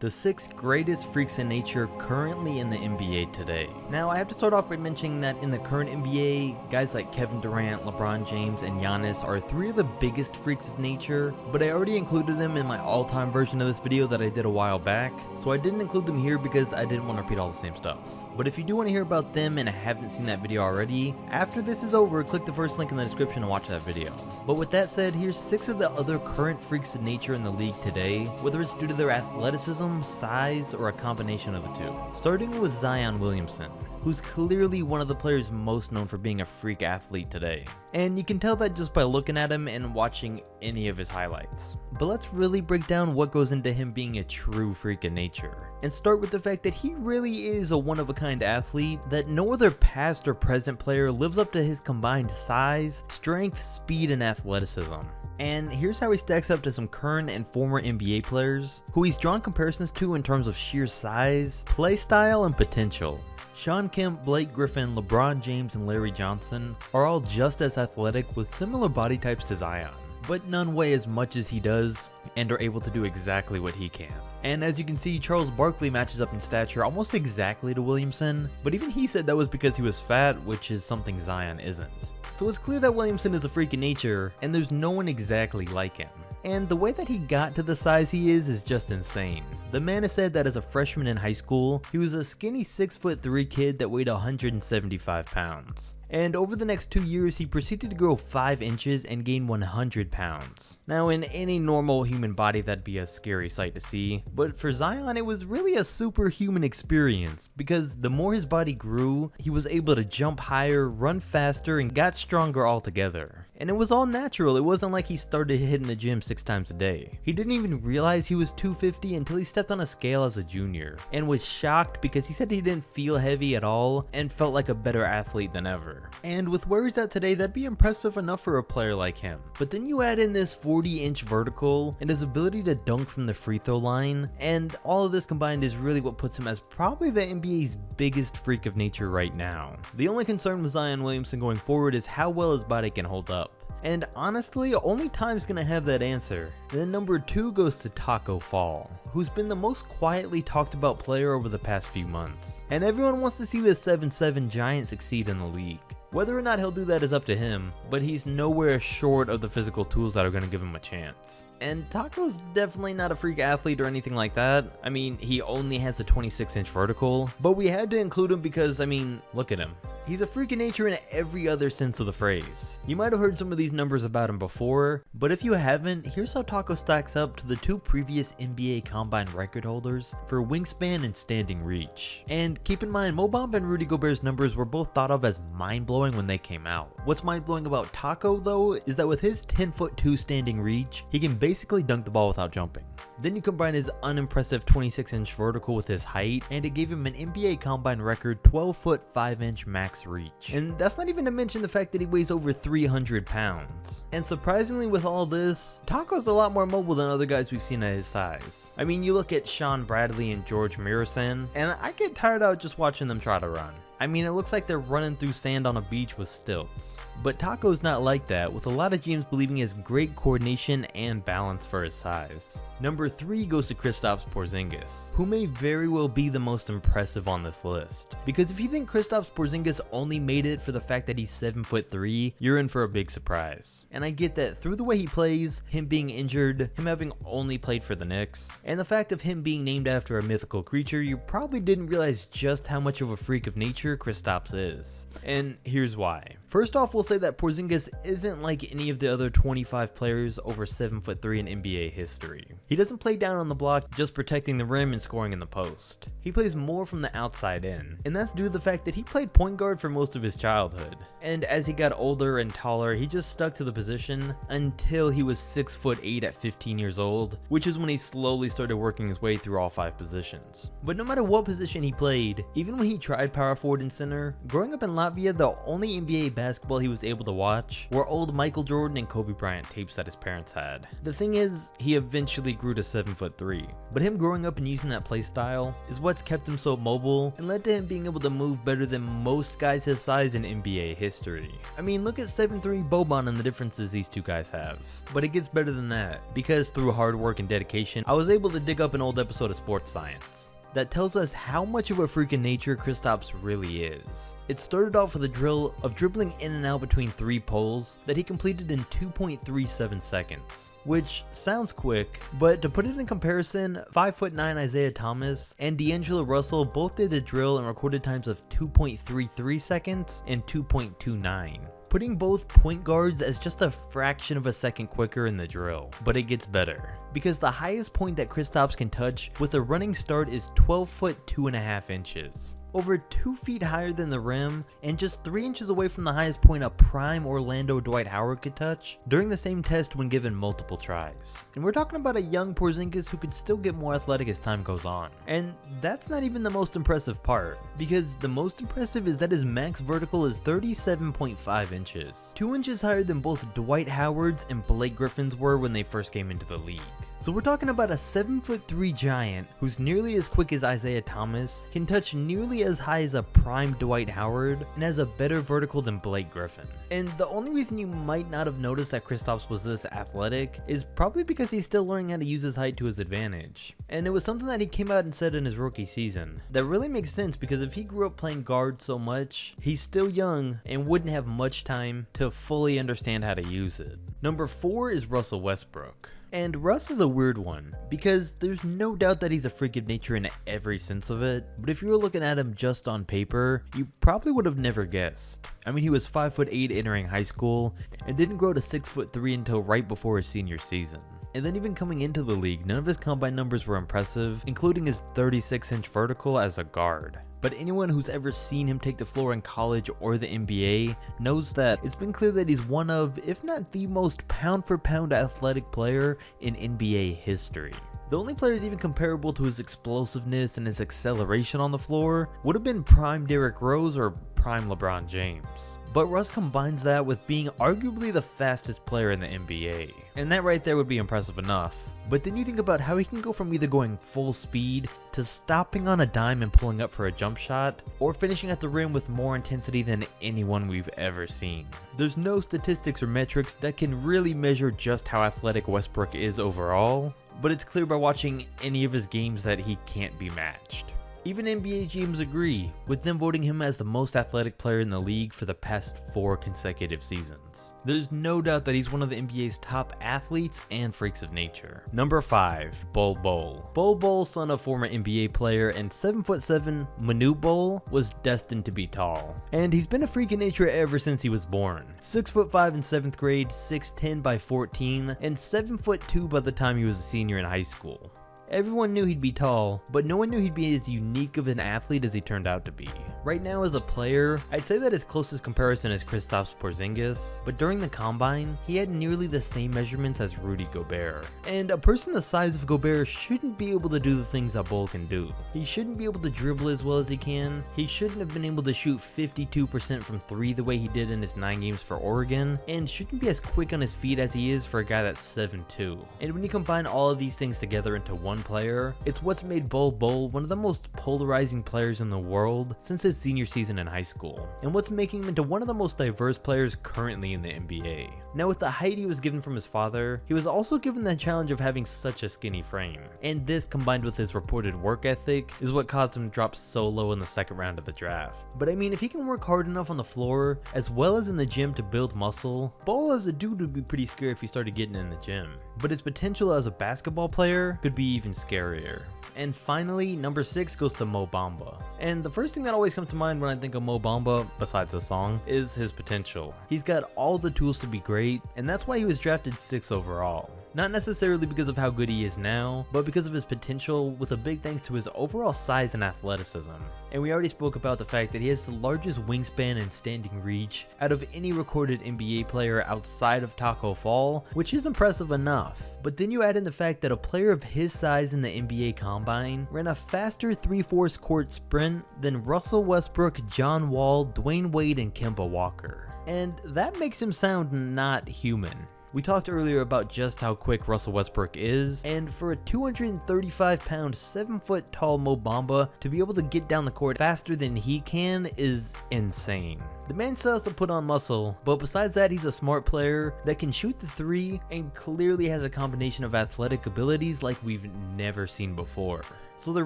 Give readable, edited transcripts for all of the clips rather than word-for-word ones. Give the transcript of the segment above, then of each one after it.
the 6 greatest freaks in nature currently in the NBA today. Now, I have to start off by mentioning that in the current NBA, guys like Kevin Durant, LeBron James, and Giannis are 3 of the biggest freaks of nature, but I already included them in my all-time version of this video that I did a while back, so I didn't include them here because I didn't want to repeat all the same stuff. But if you do want to hear about them and haven't seen that video already, after this is over, click the first link in the description to watch that video. But with that said, here's 6 of the other current freaks of nature in the league today, whether it's due to their athleticism, size, or a combination of the two. Starting with Zion Williamson, who's clearly one of the players most known for being a freak athlete today. And you can tell that just by looking at him and watching any of his highlights. But let's really break down what goes into him being a true freak of nature, and start with the fact that he really is a one-of-a-kind athlete that no other past or present player lives up to his combined size, strength, speed, and athleticism. And here's how he stacks up to some current and former NBA players who he's drawn comparisons to in terms of sheer size, play style, and potential. Shawn Kemp, Blake Griffin, LeBron James, and Larry Johnson are all just as athletic with similar body types to Zion, but none weigh as much as he does and are able to do exactly what he can. And as you can see, Charles Barkley matches up in stature almost exactly to Williamson, but even he said that was because he was fat, which is something Zion isn't. So it's clear that Williamson is a freak of nature, and there's no one exactly like him. And the way that he got to the size he is just insane. The man has said that as a freshman in high school, he was a skinny 6'3" kid that weighed 175 pounds. And over the next 2 years, he proceeded to grow 5 inches and gain 100 pounds. Now, in any normal human body, that'd be a scary sight to see, but for Zion, it was really a superhuman experience, because the more his body grew, he was able to jump higher, run faster, and got stronger altogether. And it was all natural. It wasn't like he started hitting the gym 6 times a day. He didn't even realize he was 250 until he stepped on a scale as a junior, and was shocked because he said he didn't feel heavy at all and felt like a better athlete than ever. And with where he's at today, that'd be impressive enough for a player like him. But then you add in this 40-inch vertical and his ability to dunk from the free throw line, and all of this combined is really what puts him as probably the NBA's biggest freak of nature right now. The only concern with Zion Williamson going forward is how well his body can hold up. And honestly, only time's gonna have that answer. Then number 2 goes to Taco Fall, who's been the most quietly talked about player over the past few months. And everyone wants to see the 7'7" giant succeed in the league. Whether or not he'll do that is up to him, but he's nowhere short of the physical tools that are going to give him a chance. And Taco's definitely not a freak athlete or anything like that. I mean, he only has a 26-inch vertical, but we had to include him because, I mean, look at him. He's a freak of nature in every other sense of the phrase. You might have heard some of these numbers about him before, but if you haven't, here's how Taco stacks up to the 2 previous NBA Combine record holders for wingspan and standing reach. And keep in mind, Mo Bamba and Rudy Gobert's numbers were both thought of as mind-blowing when they came out. What's mind-blowing about Taco though is that with his 10'2" standing reach, he can basically dunk the ball without jumping. Then you combine his unimpressive 26-inch vertical with his height, and it gave him an NBA Combine record 12' 5" max reach. And that's not even to mention the fact that he weighs over 300 pounds. And surprisingly with all this, Taco's a lot more mobile than other guys we've seen at his size. I mean, you look at Sean Bradley and George Mirasan, and I get tired out just watching them try to run. I mean, it looks like they're running through sand on a beach with stilts. But Taco's not like that, with a lot of GMs believing he has great coordination and balance for his size. Number 3 goes to Kristaps Porzingis, who may very well be the most impressive on this list. Because if you think Kristaps Porzingis only made it for the fact that he's 7'3", you're in for a big surprise. And I get that through the way he plays, him being injured, him having only played for the Knicks, and the fact of him being named after a mythical creature, you probably didn't realize just how much of a freak of nature Kristaps is. And here's why. First off, we'll say that Porzingis isn't like any of the other 25 players over 7'3" in NBA history. He doesn't play down on the block, just protecting the rim and scoring in the post. He plays more from the outside in, and that's due to the fact that he played point guard for most of his childhood. And as he got older and taller, he just stuck to the position until he was 6'8" at 15 years old, which is when he slowly started working his way through all 5 positions. But no matter what position he played, even when he tried power forward forward and center. Growing up in Latvia, the only NBA basketball he was able to watch were old Michael Jordan and Kobe Bryant tapes that his parents had. The thing is, he eventually grew to 7'3", but him growing up and using that play style is what's kept him so mobile and led to him being able to move better than most guys his size in NBA history. I mean, look at 7'3" Boban and the differences these two guys have. But it gets better than that, because through hard work and dedication, I was able to dig up an old episode of Sports Science that tells us how much of a freak of nature Kristaps really is. It started off with a drill of dribbling in and out between 3 poles that he completed in 2.37 seconds. Which sounds quick, but to put it in comparison, 5'9" Isaiah Thomas and D'Angelo Russell both did the drill in recorded times of 2.33 seconds and 2.29. Putting both point guards as just a fraction of a second quicker in the drill. But it gets better, because the highest point that Kristaps can touch with a running start is 12 foot 2.5 inches. Over 2 feet higher than the rim, and just 3 inches away from the highest point a prime Orlando Dwight Howard could touch during the same test when given multiple tries. And we're talking about a young Porzingis who could still get more athletic as time goes on. And that's not even the most impressive part, because the most impressive is that his max vertical is 37.5 inches, 2 inches higher than both Dwight Howard's and Blake Griffin's were when they first came into the league. So we're talking about a 7'3" giant who's nearly as quick as Isaiah Thomas, can touch nearly as high as a prime Dwight Howard, and has a better vertical than Blake Griffin. And the only reason you might not have noticed that Kristaps was this athletic is probably because he's still learning how to use his height to his advantage. And it was something that he came out and said in his rookie season. That really makes sense, because if he grew up playing guard so much, he's still young and wouldn't have much time to fully understand how to use it. Number 4 is Russell Westbrook. And Russ is a weird one, because there's no doubt that he's a freak of nature in every sense of it, but if you were looking at him just on paper, you probably would have never guessed. I mean, he was 5'8" entering high school, and didn't grow to 6'3" until right before his senior season. And then even coming into the league, none of his combine numbers were impressive, including his 36-inch vertical as a guard. But anyone who's ever seen him take the floor in college or the NBA knows that it's been clear that he's one of, if not the most pound-for-pound athletic player in NBA history. The only players even comparable to his explosiveness and his acceleration on the floor would have been prime Derrick Rose or prime LeBron James. But Russ combines that with being arguably the fastest player in the NBA. And that right there would be impressive enough. But then you think about how he can go from either going full speed to stopping on a dime and pulling up for a jump shot, or finishing at the rim with more intensity than anyone we've ever seen. There's no statistics or metrics that can really measure just how athletic Westbrook is overall, but it's clear by watching any of his games that he can't be matched. Even NBA GMs agree, with them voting him as the most athletic player in the league for the past 4 consecutive seasons. There's no doubt that he's one of the NBA's top athletes and freaks of nature. Number 5, Bol Bol. Bol Bol, son of former NBA player and 7'7" Manute Bol, was destined to be tall. And he's been a freak of nature ever since he was born. 6'5" in 7th grade, 6'10" by 14, and 7'2" by the time he was a senior in high school. Everyone knew he'd be tall, but no one knew he'd be as unique of an athlete as he turned out to be. Right now as a player, I'd say that his closest comparison is Kristaps Porzingis, but during the combine, he had nearly the same measurements as Rudy Gobert. And a person the size of Gobert shouldn't be able to do the things that Bol can do. He shouldn't be able to dribble as well as he can, he shouldn't have been able to shoot 52% from 3 the way he did in his 9 games for Oregon, and shouldn't be as quick on his feet as he is for a guy that's 7'2". And when you combine all of these things together into one player, it's what's made Bol Bol one of the most polarizing players in the world since his senior season in high school, and what's making him into one of the most diverse players currently in the NBA. Now, with the height he was given from his father, he was also given the challenge of having such a skinny frame, and this combined with his reported work ethic is what caused him to drop so low in the second round of the draft. But I mean, if he can work hard enough on the floor as well as in the gym to build muscle, Bol as a dude would be pretty scary if he started getting in the gym. But his potential as a basketball player could be even scarier. And finally, number 6 goes to Mo Bamba. And the first thing that always comes to mind when I think of Mo Bamba, besides the song, is his potential. He's got all the tools to be great, and that's why he was drafted 6th overall. Not necessarily because of how good he is now, but because of his potential, with a big thanks to his overall size and athleticism. And we already spoke about the fact that he has the largest wingspan and standing reach out of any recorded NBA player outside of Taco Fall, which is impressive enough. But then you add in the fact that a player of his size in the NBA Combine ran a faster 3/4 court sprint Durant, then Russell Westbrook, John Wall, Dwayne Wade, and Kemba Walker. And that makes him sound not human. We talked earlier about just how quick Russell Westbrook is, and for a 235-pound, 7-foot tall Mo Bamba to be able to get down the court faster than he can is insane. The man still has to put on muscle, but besides that, he's a smart player that can shoot the three and clearly has a combination of athletic abilities like we've never seen before. So there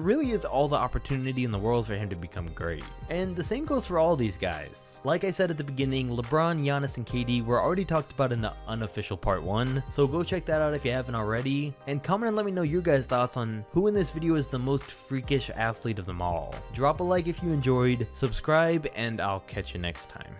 really is all the opportunity in the world for him to become great. And the same goes for all these guys. Like I said at the beginning, LeBron, Giannis, and KD were already talked about in the unofficial part 1, so go check that out if you haven't already. And comment and let me know your guys' thoughts on who in this video is the most freakish athlete of them all. Drop a like if you enjoyed, subscribe, and I'll catch you next time.